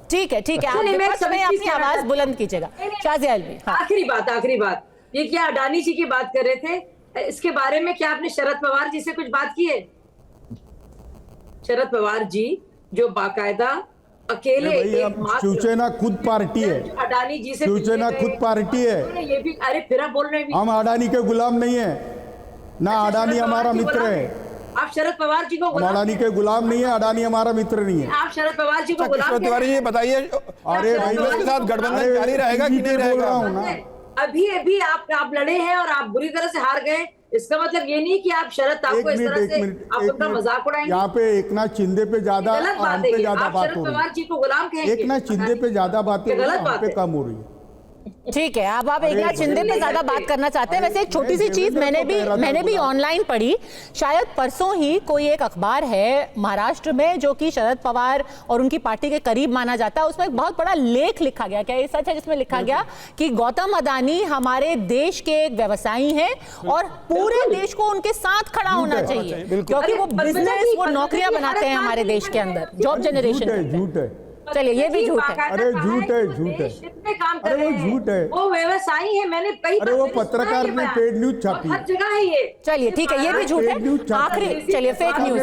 ठीक है आप विपक्ष में अपनी आवाज बुलंद कीजिएगा। शाजिया इल्मी, आखिरी बात, ये क्या अडानी जी की बात कर रहे थे, इसके बारे में क्या आपने शरद पवार जी से कुछ बात की है? शरद पवार जी जो बाकायदा अकेले शिवसेना खुद पार्टी है, अडानी जी से शिवसेना खुद पार्टी है, ये भी अरे फिर आप बोल रहे हैं हम अडानी के गुलाम नहीं है ना, अडानी हमारा मित्र है। आप शरद पवार जी को अडानी के गुलाम नहीं है, अडानी हमारा मित्र नहीं है। आप शरद पवार जी को गुलाम तिवारी जी बताइए, अरे भाई के साथ गठबंधन जारी रहेगा कि नहीं रहेगा? अभी आप लड़े हैं और आप बुरी तरह से हार गए, इसका मतलब ये नहीं कि आप शरद आपको इस तरह से आप उनका मजाक उड़ाएंगे। यहाँ पे एकनाथ शिंदे पे ज्यादा, हम पे ज्यादा बात हो पवार जी को गुलाम कहेंगे, एकनाथ शिंदे पे ज्यादा बातें हम पे कम हो रही है। ठीक है, अब आप एकनाथ शिंदे पे ज्यादा बात करना चाहते हैं। वैसे एक छोटी सी चीज मैंने भी ऑनलाइन पढ़ी, शायद परसों ही कोई एक अखबार है महाराष्ट्र में जो कि शरद पवार और उनकी पार्टी के करीब माना जाता है, उसमें एक बहुत बड़ा लेख लिखा गया, क्या ये सच है, जिसमें लिखा गया कि गौतम अडानी हमारे देश के एक व्यवसायी हैं और पूरे देश को उनके साथ खड़ा होना चाहिए, क्योंकि वो बिजनेस, वो नौकरियां बनाते हैं हमारे देश के अंदर, जॉब जनरेशन। झूठ है, चलिए ये भी झूठ है। अरे झूठ है, काम कर अरे वो झूठ है, वो व्यवसायी है, मैंने कई, अरे वो पत्रकार ने पेड न्यूज छापी, हर जगह है ये। चलिए ठीक है, ये भी झूठ है। आखिरी चलिए फेक न्यूज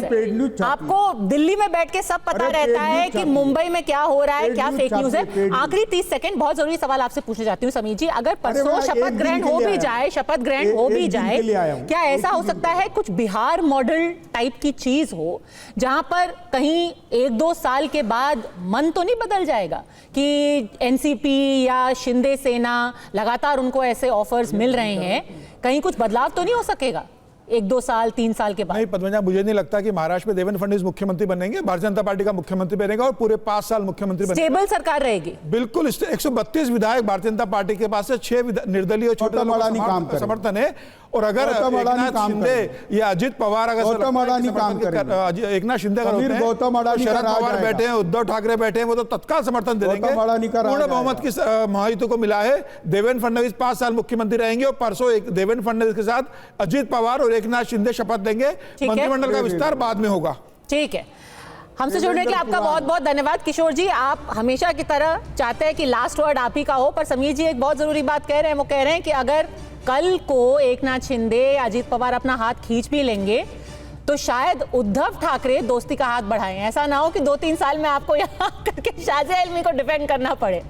है, आपको दिल्ली में बैठ के सब पता रहता है कि मुंबई में क्या हो रहा है, क्या फेक न्यूज है। आखिरी 30 सेकंड बहुत जरूरी सवाल आपसे पूछना चाहती हूँ समीर जी, अगर परसों शपथ ग्रहण हो भी जाए, क्या ऐसा हो सकता है कुछ बिहार मॉडल टाइप की चीज हो जहां पर कहीं 1-2 साल के बाद मन तो नहीं बदल जाएगा कि एनसीपी या शिंदे सेना लगातार उनको ऐसे ऑफर्स मिल रहे हैं, कहीं कुछ बदलाव तो नहीं हो सकेगा 1-2 साल 3 साल के बाद? नहीं पद्मजा, मुझे नहीं लगता कि महाराष्ट्र में देवेंद्र फडणवीस मुख्यमंत्री बनेंगे, भारतीय जनता पार्टी का मुख्यमंत्री बनेगा और पूरे 5 साल मुख्यमंत्री बनेगा। स्टेबल सरकार रहेगी बिल्कुल। 132 विधायक भारतीय जनता पार्टी के पास है, 6 निर्दलीय और छोटे समर्थन है। और अगर एकनाथ शिंदे या अजित पवार अगर एकनाथ शिंदे शरद पवार बैठे हैं, उद्धव ठाकरे बैठे हैं, वो तो तत्काल समर्थन दे देंगे। पूर्ण बहुमत की महायुति को मिला है, देवेंद्र फडणवीस 5 साल मुख्यमंत्री रहेंगे और परसों देवेंद्र फडणवीस के साथ अजित पवार और एकनाथ शिंदे शपथ देंगे। मंत्रिमंडल का विस्तार बाद में होगा। ठीक है, हमसे जुड़ने के लिए आपका बहुत बहुत धन्यवाद। किशोर जी, आप हमेशा की तरह चाहते हैं कि लास्ट वर्ड आप ही का हो, पर समीर जी एक बहुत जरूरी बात कह रहे हैं, वो कह रहे हैं कि अगर कल को एकनाथ शिंदे, अजित पवार अपना हाथ खींच भी लेंगे तो शायद उद्धव ठाकरे दोस्ती का हाथ बढ़ाएं, ऐसा ना हो कि 2-3 साल में आपको यहाँ करके शाजिया इल्मी को डिफेंड करना पड़े।